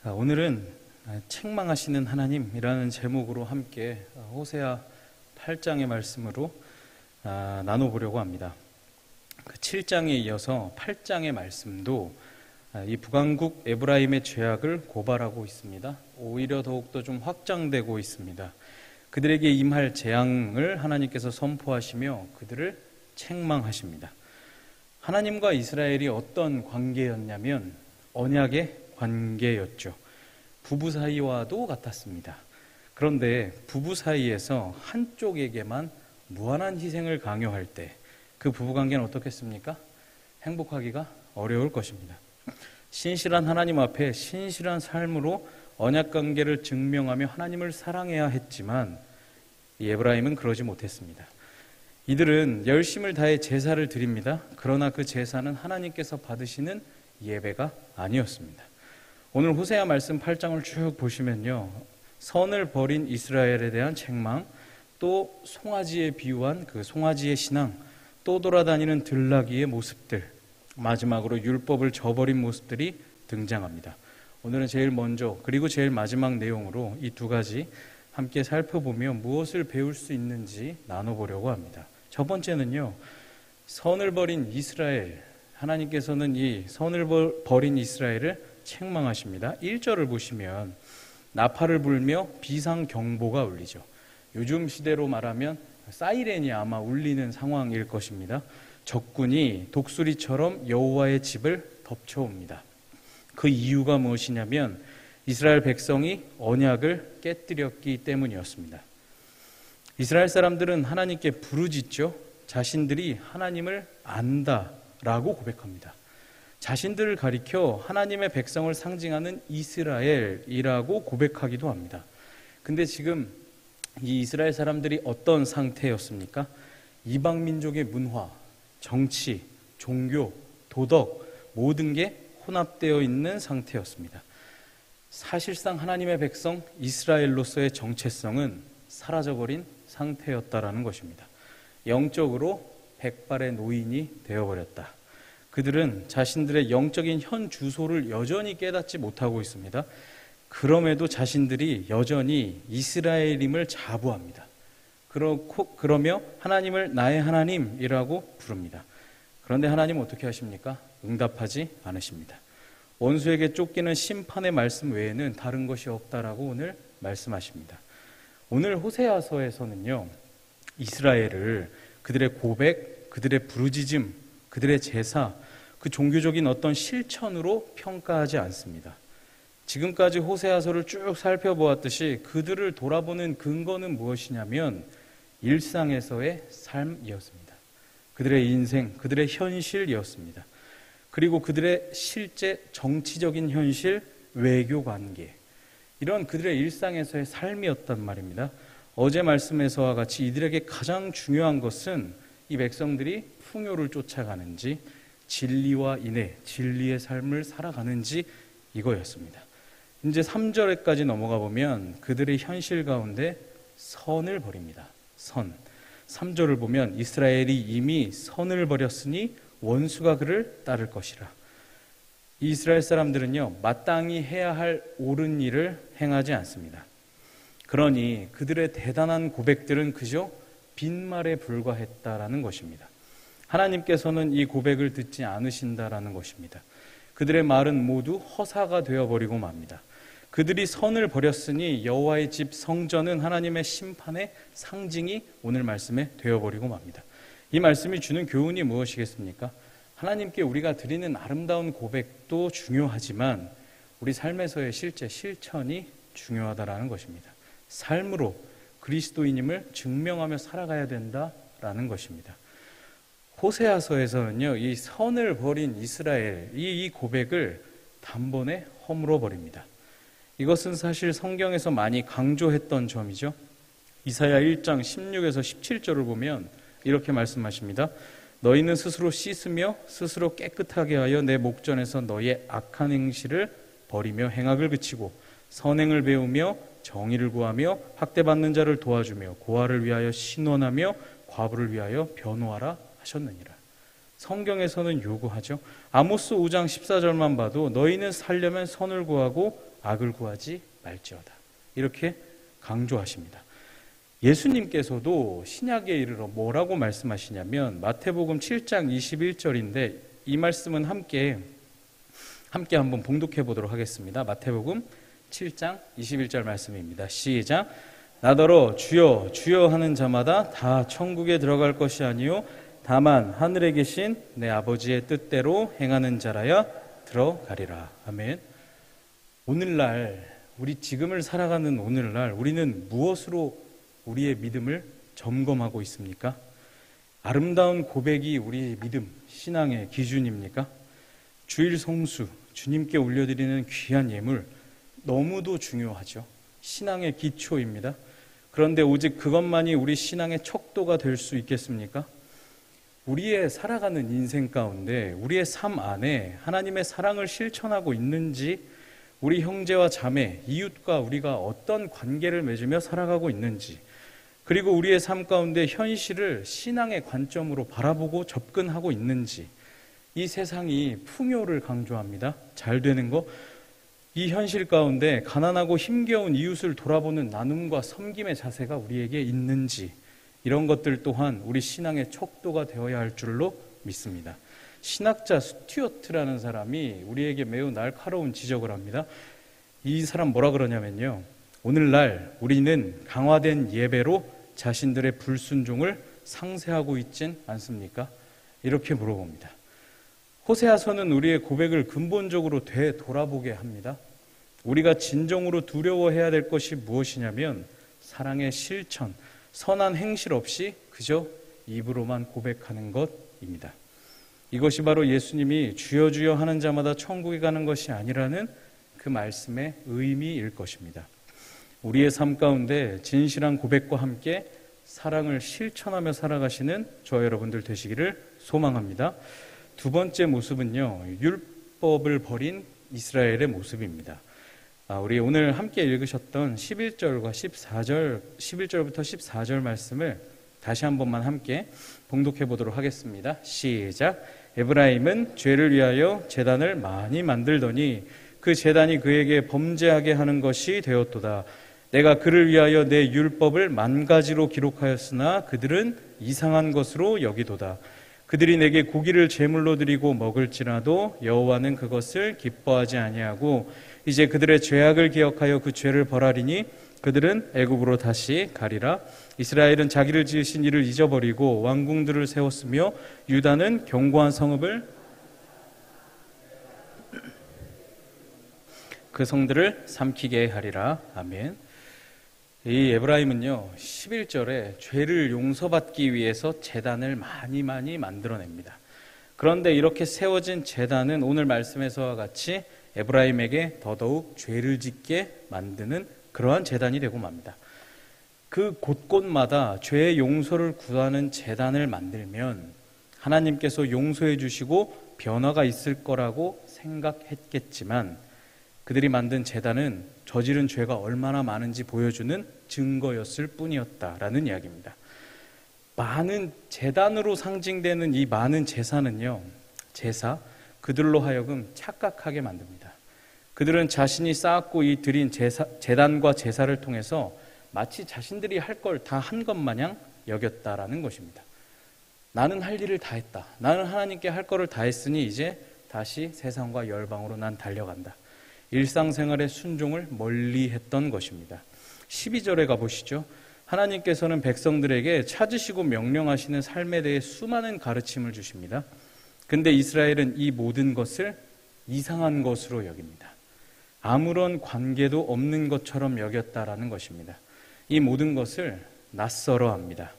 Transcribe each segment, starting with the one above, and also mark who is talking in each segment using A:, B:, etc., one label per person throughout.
A: 오늘은 책망하시는 하나님이라는 제목으로 함께 호세아 8장의 말씀으로 나눠보려고 합니다. 그 7장에 이어서 8장의 말씀도 이 북왕국 에브라임의 죄악을 고발하고 있습니다. 오히려 더욱더 좀 확장되고 있습니다. 그들에게 임할 재앙을 하나님께서 선포하시며 그들을 책망하십니다. 하나님과 이스라엘이 어떤 관계였냐면 언약의 관계였죠. 부부 사이와도 같았습니다. 그런데 부부 사이에서 한쪽에게만 무한한 희생을 강요할 때 그 부부관계는 어떻겠습니까? 행복하기가 어려울 것입니다. 신실한 하나님 앞에 신실한 삶으로 언약관계를 증명하며 하나님을 사랑해야 했지만 이 에브라임은 그러지 못했습니다. 이들은 열심을 다해 제사를 드립니다. 그러나 그 제사는 하나님께서 받으시는 예배가 아니었습니다. 오늘 호세아 말씀 8장을 쭉 보시면요, 선을 버린 이스라엘에 대한 책망, 또 송아지에 비유한 그 송아지의 신앙, 또 돌아다니는 들나귀의 모습들, 마지막으로 율법을 저버린 모습들이 등장합니다. 오늘은 제일 먼저 그리고 제일 마지막 내용으로 이 두 가지 함께 살펴보며 무엇을 배울 수 있는지 나눠보려고 합니다. 첫 번째는요, 선을 버린 이스라엘, 하나님께서는 이 선을 버린 이스라엘을 책망하십니다. 1절을 보시면 나팔을 불며 비상경보가 울리죠. 요즘 시대로 말하면 사이렌이 아마 울리는 상황일 것입니다. 적군이 독수리처럼 여호와의 집을 덮쳐옵니다. 그 이유가 무엇이냐면 이스라엘 백성이 언약을 깨뜨렸기 때문이었습니다. 이스라엘 사람들은 하나님께 부르짖죠. 자신들이 하나님을 안다라고 고백합니다. 자신들을 가리켜 하나님의 백성을 상징하는 이스라엘이라고 고백하기도 합니다. 근데 지금 이 이스라엘 사람들이 어떤 상태였습니까? 이방 민족의 문화, 정치, 종교, 도덕 모든 게 혼합되어 있는 상태였습니다. 사실상 하나님의 백성 이스라엘로서의 정체성은 사라져버린 상태였다라는 것입니다. 영적으로 백발의 노인이 되어버렸다. 그들은 자신들의 영적인 현 주소를 여전히 깨닫지 못하고 있습니다. 그럼에도 자신들이 여전히 이스라엘임을 자부합니다. 그러며 하나님을 나의 하나님이라고 부릅니다. 그런데 하나님은 어떻게 하십니까? 응답하지 않으십니다. 원수에게 쫓기는 심판의 말씀 외에는 다른 것이 없다라고 오늘 말씀하십니다. 오늘 호세아서에서는요, 이스라엘을 그들의 고백, 그들의 부르짖음, 그들의 제사, 그 종교적인 어떤 실천으로 평가하지 않습니다. 지금까지 호세아서를 쭉 살펴보았듯이 그들을 돌아보는 근거는 무엇이냐면 일상에서의 삶이었습니다. 그들의 인생, 그들의 현실이었습니다. 그리고 그들의 실제 정치적인 현실, 외교 관계, 이런 그들의 일상에서의 삶이었단 말입니다. 어제 말씀에서와 같이 이들에게 가장 중요한 것은 이 백성들이 풍요를 쫓아가는지 진리와 인애, 진리의 삶을 살아가는지 이거였습니다. 이제 3절에까지 넘어가 보면 그들의 현실 가운데 선을 버립니다. 선. 3절을 보면 이스라엘이 이미 선을 버렸으니 원수가 그를 따를 것이라. 이 이스라엘 사람들은요, 마땅히 해야 할 옳은 일을 행하지 않습니다. 그러니 그들의 대단한 고백들은 그저 빈말에 불과했다라는 것입니다. 하나님께서는 이 고백을 듣지 않으신다라는 것입니다. 그들의 말은 모두 허사가 되어버리고 맙니다. 그들이 선을 버렸으니 여호와의 집 성전은 하나님의 심판의 상징이 오늘 말씀에 되어버리고 맙니다. 이 말씀이 주는 교훈이 무엇이겠습니까? 하나님께 우리가 드리는 아름다운 고백도 중요하지만 우리 삶에서의 실제 실천이 중요하다라는 것입니다. 삶으로 그리스도인임을 증명하며 살아가야 된다라는 것입니다. 호세아서에서는요, 이 선을 버린 이스라엘, 이 고백을 단번에 허물어 버립니다. 이것은 사실 성경에서 많이 강조했던 점이죠. 이사야 1장 16에서 17절을 보면 이렇게 말씀하십니다. 너희는 스스로 씻으며 스스로 깨끗하게 하여 내 목전에서 너희의 악한 행실을 버리며 행악을 그치고 선행을 배우며 정의를 구하며 학대받는 자를 도와주며 고아를 위하여 신원하며 과부를 위하여 변호하라 하셨느니라. 성경에서는 요구하죠. 아모스 5장 14절만 봐도 너희는 살려면 선을 구하고 악을 구하지 말지어다. 이렇게 강조하십니다. 예수님께서도 신약에 이르러 뭐라고 말씀하시냐면 마태복음 7장 21절인데 이 말씀은 함께 한번 봉독해 보도록 하겠습니다. 마태복음 7장 21절 말씀입니다. 시작. 나더러 주여 주여 하는 자마다 다 천국에 들어갈 것이 아니요 다만 하늘에 계신 내 아버지의 뜻대로 행하는 자라야 들어가리라. 아멘. 오늘날 우리 지금을 살아가는 오늘날 우리는 무엇으로 우리의 믿음을 점검하고 있습니까? 아름다운 고백이 우리의 믿음, 신앙의 기준입니까? 주일 성수, 주님께 올려드리는 귀한 예물 너무도 중요하죠. 신앙의 기초입니다. 그런데 오직 그것만이 우리 신앙의 척도가 될 수 있겠습니까? 우리의 살아가는 인생 가운데 우리의 삶 안에 하나님의 사랑을 실천하고 있는지, 우리 형제와 자매, 이웃과 우리가 어떤 관계를 맺으며 살아가고 있는지, 그리고 우리의 삶 가운데 현실을 신앙의 관점으로 바라보고 접근하고 있는지, 이 세상이 풍요를 강조합니다. 잘 되는 거. 이 현실 가운데 가난하고 힘겨운 이웃을 돌아보는 나눔과 섬김의 자세가 우리에게 있는지, 이런 것들 또한 우리 신앙의 척도가 되어야 할 줄로 믿습니다. 신학자 스튜어트라는 사람이 우리에게 매우 날카로운 지적을 합니다. 이 사람 뭐라 그러냐면요, 오늘날 우리는 강화된 예배로 자신들의 불순종을 상쇄하고 있진 않습니까? 이렇게 물어봅니다. 호세아서는 우리의 고백을 근본적으로 되돌아보게 합니다. 우리가 진정으로 두려워해야 될 것이 무엇이냐면 사랑의 실천, 선한 행실 없이 그저 입으로만 고백하는 것입니다. 이것이 바로 예수님이 주여 주여 하는 자마다 천국에 가는 것이 아니라는 그 말씀의 의미일 것입니다. 우리의 삶 가운데 진실한 고백과 함께 사랑을 실천하며 살아가시는 저 여러분들 되시기를 소망합니다. 두 번째 모습은요, 율법을 버린 이스라엘의 모습입니다. 우리 오늘 함께 읽으셨던 11절과 14절, 11절부터 14절 말씀을 다시 한 번만 함께 봉독해 보도록 하겠습니다. 시작. 에브라임은 죄를 위하여 제단을 많이 만들더니 그 제단이 그에게 범죄하게 하는 것이 되었도다. 내가 그를 위하여 내 율법을 만 가지로 기록하였으나 그들은 이상한 것으로 여기도다. 그들이 내게 고기를 제물로 드리고 먹을지라도 여호와는 그것을 기뻐하지 아니하고 이제 그들의 죄악을 기억하여 그 죄를 벌하리니 그들은 애굽으로 다시 가리라. 이스라엘은 자기를 지으신 이를 잊어버리고 왕궁들을 세웠으며 유다는 견고한 성읍을 그 성들을 삼키게 하리라. 아멘. 이 에브라임은요 11절에 죄를 용서받기 위해서 제단을 많이 만들어냅니다. 그런데 이렇게 세워진 제단은 오늘 말씀에서와 같이 에브라임에게 더더욱 죄를 짓게 만드는 그러한 제단이 되고 맙니다. 그 곳곳마다 죄의 용서를 구하는 제단을 만들면 하나님께서 용서해 주시고 변화가 있을 거라고 생각했겠지만 그들이 만든 제단은 저지른 죄가 얼마나 많은지 보여주는 증거였을 뿐이었다라는 이야기입니다. 많은 제단으로 상징되는 이 많은 제사는요, 그들로 하여금 착각하게 만듭니다. 그들은 자신이 쌓았고 이 드린 제단과 제사를 통해서 마치 자신들이 할 걸 다 한 것 마냥 여겼다라는 것입니다. 나는 할 일을 다 했다. 나는 하나님께 할 거를 다 했으니 이제 다시 세상과 열방으로 난 달려간다. 일상생활의 순종을 멀리 했던 것입니다. 12절에 가보시죠. 하나님께서는 백성들에게 찾으시고 명령하시는 삶에 대해 수많은 가르침을 주십니다. 근데 이스라엘은 이 모든 것을 이상한 것으로 여깁니다. 아무런 관계도 없는 것처럼 여겼다라는 것입니다. 이 모든 것을 낯설어합니다.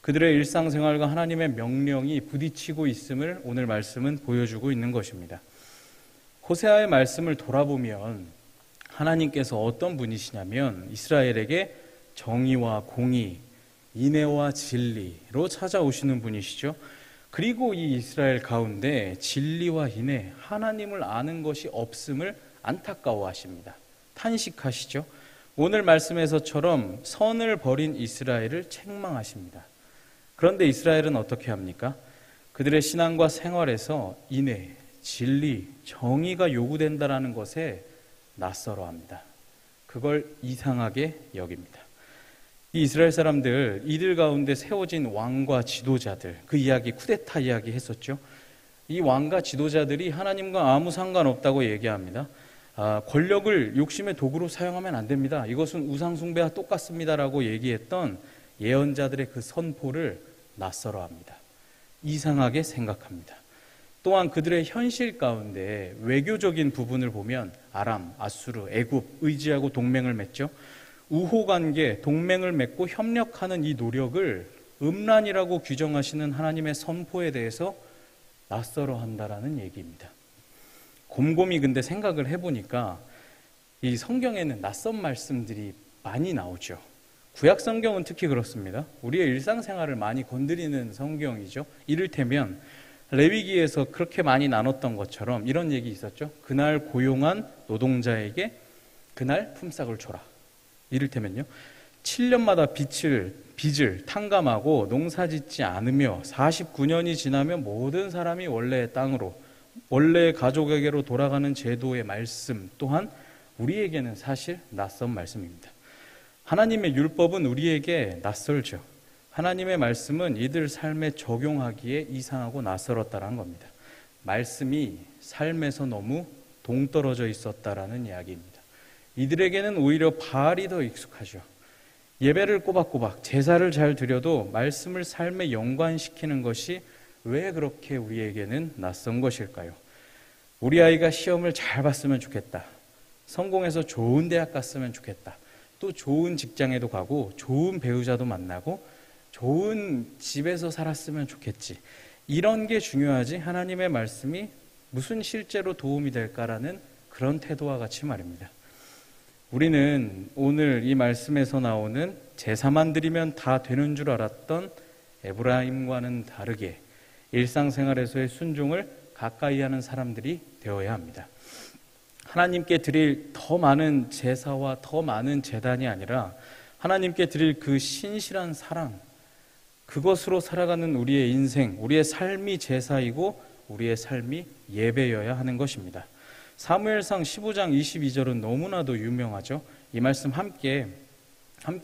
A: 그들의 일상생활과 하나님의 명령이 부딪히고 있음을 오늘 말씀은 보여주고 있는 것입니다. 호세아의 말씀을 돌아보면 하나님께서 어떤 분이시냐면 이스라엘에게 정의와 공의, 인애와 진리로 찾아오시는 분이시죠. 그리고 이 이스라엘 가운데 진리와 인애, 하나님을 아는 것이 없음을 안타까워하십니다. 탄식하시죠. 오늘 말씀에서처럼 선을 버린 이스라엘을 책망하십니다. 그런데 이스라엘은 어떻게 합니까? 그들의 신앙과 생활에서 인애, 진리, 정의가 요구된다라는 것에 낯설어합니다. 그걸 이상하게 여깁니다. 이 이스라엘 사람들, 이들 가운데 세워진 왕과 지도자들, 그 이야기, 쿠데타 이야기 했었죠. 이 왕과 지도자들이 하나님과 아무 상관없다고 얘기합니다. 권력을 욕심의 도구로 사용하면 안 됩니다. 이것은 우상 숭배와 똑같습니다라고 얘기했던 예언자들의 그 선포를 낯설어합니다. 이상하게 생각합니다. 또한 그들의 현실 가운데 외교적인 부분을 보면 아람, 아수르, 애굽 의지하고 동맹을 맺죠. 우호관계, 동맹을 맺고 협력하는 이 노력을 음란이라고 규정하시는 하나님의 선포에 대해서 낯설어한다라는 얘기입니다. 곰곰이 근데 생각을 해보니까 이 성경에는 낯선 말씀들이 많이 나오죠. 구약 성경은 특히 그렇습니다. 우리의 일상생활을 많이 건드리는 성경이죠. 이를테면 레위기에서 그렇게 많이 나눴던 것처럼 이런 얘기 있었죠. 그날 고용한 노동자에게 그날 품삯을 줘라. 이를테면요, 7년마다 빚을 탕감하고 농사짓지 않으며 49년이 지나면 모든 사람이 원래의 땅으로, 원래의 가족에게로 돌아가는 제도의 말씀 또한 우리에게는 사실 낯선 말씀입니다. 하나님의 율법은 우리에게 낯설죠. 하나님의 말씀은 이들 삶에 적용하기에 이상하고 낯설었다는 겁니다. 말씀이 삶에서 너무 동떨어져 있었다라는 이야기입니다. 이들에게는 오히려 바알이 더 익숙하죠. 예배를 꼬박꼬박 제사를 잘 드려도 말씀을 삶에 연관시키는 것이 왜 그렇게 우리에게는 낯선 것일까요? 우리 아이가 시험을 잘 봤으면 좋겠다. 성공해서 좋은 대학 갔으면 좋겠다. 또 좋은 직장에도 가고 좋은 배우자도 만나고 좋은 집에서 살았으면 좋겠지. 이런 게 중요하지 하나님의 말씀이 무슨 실제로 도움이 될까라는 그런 태도와 같이 말입니다. 우리는 오늘 이 말씀에서 나오는 제사만 드리면 다 되는 줄 알았던 에브라임과는 다르게 일상생활에서의 순종을 가까이 하는 사람들이 되어야 합니다. 하나님께 드릴 더 많은 제사와 더 많은 제단이 아니라 하나님께 드릴 그 신실한 사랑, 그것으로 살아가는 우리의 인생, 우리의 삶이 제사이고 우리의 삶이 예배여야 하는 것입니다. 사무엘상 15장 22절은 너무나도 유명하죠. 이 말씀 함께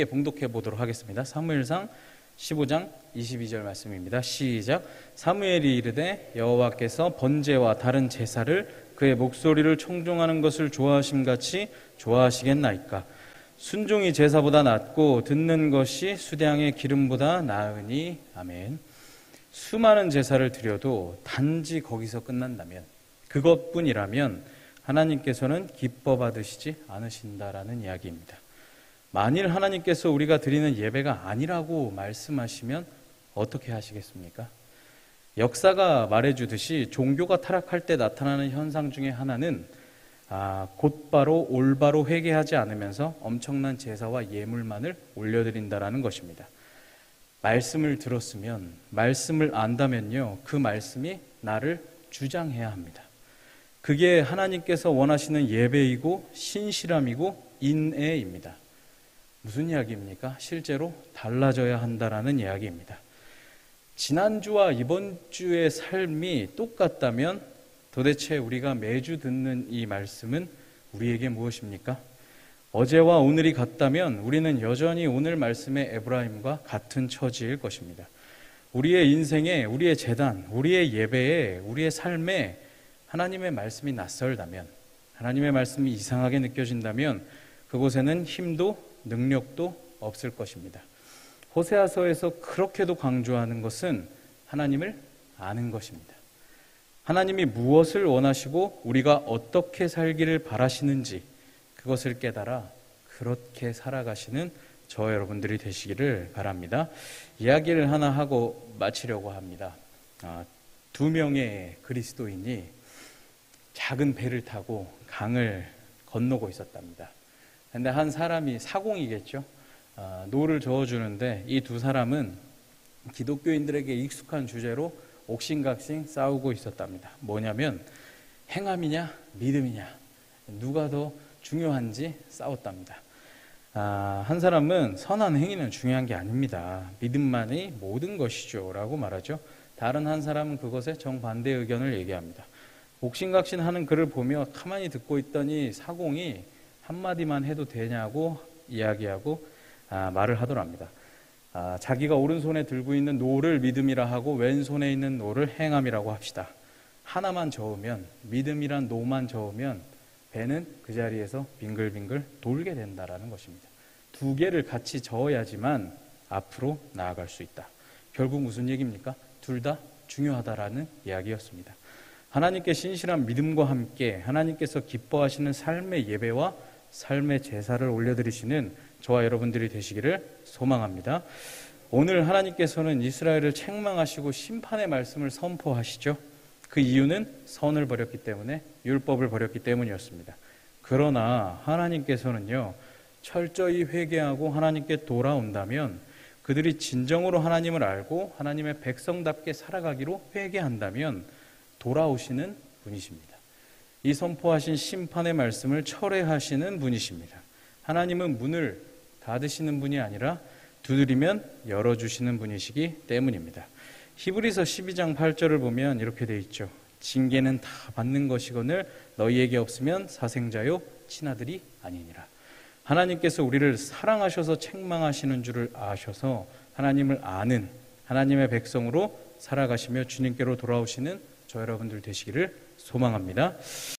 A: 봉독해 보도록 하겠습니다. 사무엘상 15장 22절 말씀입니다. 시작. 사무엘이 이르되 여호와께서 번제와 다른 제사를 그의 목소리를 청종하는 것을 좋아하심같이 좋아하시겠나이까. 순종이 제사보다 낫고 듣는 것이 수량의 기름보다 나으니. 아멘. 수많은 제사를 드려도 단지 거기서 끝난다면, 그것뿐이라면 하나님께서는 기뻐 받으시지 않으신다라는 이야기입니다. 만일 하나님께서 우리가 드리는 예배가 아니라고 말씀하시면 어떻게 하시겠습니까? 역사가 말해주듯이 종교가 타락할 때 나타나는 현상 중에 하나는 곧바로 올바로 회개하지 않으면서 엄청난 제사와 예물만을 올려드린다라는 것입니다. 말씀을 들었으면, 말씀을 안다면요, 그 말씀이 나를 주장해야 합니다. 그게 하나님께서 원하시는 예배이고 신실함이고 인애입니다. 무슨 이야기입니까? 실제로 달라져야 한다라는 이야기입니다. 지난주와 이번 주의 삶이 똑같다면 도대체 우리가 매주 듣는 이 말씀은 우리에게 무엇입니까? 어제와 오늘이 같다면 우리는 여전히 오늘 말씀의 에브라임과 같은 처지일 것입니다. 우리의 인생에, 우리의 재단, 우리의 예배에, 우리의 삶에 하나님의 말씀이 낯설다면, 하나님의 말씀이 이상하게 느껴진다면 그곳에는 힘도 능력도 없을 것입니다. 호세아서에서 그렇게도 강조하는 것은 하나님을 아는 것입니다. 하나님이 무엇을 원하시고 우리가 어떻게 살기를 바라시는지 그것을 깨달아 그렇게 살아가시는 저 여러분들이 되시기를 바랍니다. 이야기를 하나 하고 마치려고 합니다. 2명의 그리스도인이 작은 배를 타고 강을 건너고 있었답니다. 근데 한 사람이 사공이겠죠. 노를 저어주는데 이 두 사람은 기독교인들에게 익숙한 주제로 옥신각신 싸우고 있었답니다. 뭐냐면 행함이냐 믿음이냐 누가 더 중요한지 싸웠답니다. 한 사람은 선한 행위는 중요한 게 아닙니다. 믿음만이 모든 것이죠 라고 말하죠. 다른 한 사람은 그것에 정반대 의견을 얘기합니다. 옥신각신하는 그를 보며 가만히 듣고 있더니 사공이 한마디만 해도 되냐고 이야기하고 말을 하더랍니다. 자기가 오른손에 들고 있는 노를 믿음이라 하고 왼손에 있는 노를 행함이라고 합시다. 하나만 저으면, 믿음이란 노만 저으면 배는 그 자리에서 빙글빙글 돌게 된다라는 것입니다. 두 개를 같이 저어야지만 앞으로 나아갈 수 있다. 결국 무슨 얘기입니까? 둘 다 중요하다라는 이야기였습니다. 하나님께 신실한 믿음과 함께 하나님께서 기뻐하시는 삶의 예배와 삶의 제사를 올려드리시는 저와 여러분들이 되시기를 소망합니다. 오늘 하나님께서는 이스라엘을 책망하시고 심판의 말씀을 선포하시죠. 그 이유는 선을 버렸기 때문에, 율법을 버렸기 때문이었습니다. 그러나 하나님께서는요, 철저히 회개하고 하나님께 돌아온다면, 그들이 진정으로 하나님을 알고 하나님의 백성답게 살아가기로 회개한다면 돌아오시는 분이십니다. 이 선포하신 심판의 말씀을 철회하시는 분이십니다. 하나님은 문을 닫으시는 분이 아니라 두드리면 열어주시는 분이시기 때문입니다. 히브리서 12장 8절을 보면 이렇게 돼 있죠. 징계는 다 받는 것이거늘 너희에게 없으면 사생자요 친아들이 아니니라. 하나님께서 우리를 사랑하셔서 책망하시는 줄을 아셔서 하나님을 아는 하나님의 백성으로 살아가시며 주님께로 돌아오시는 저 여러분들 되시기를 소망합니다.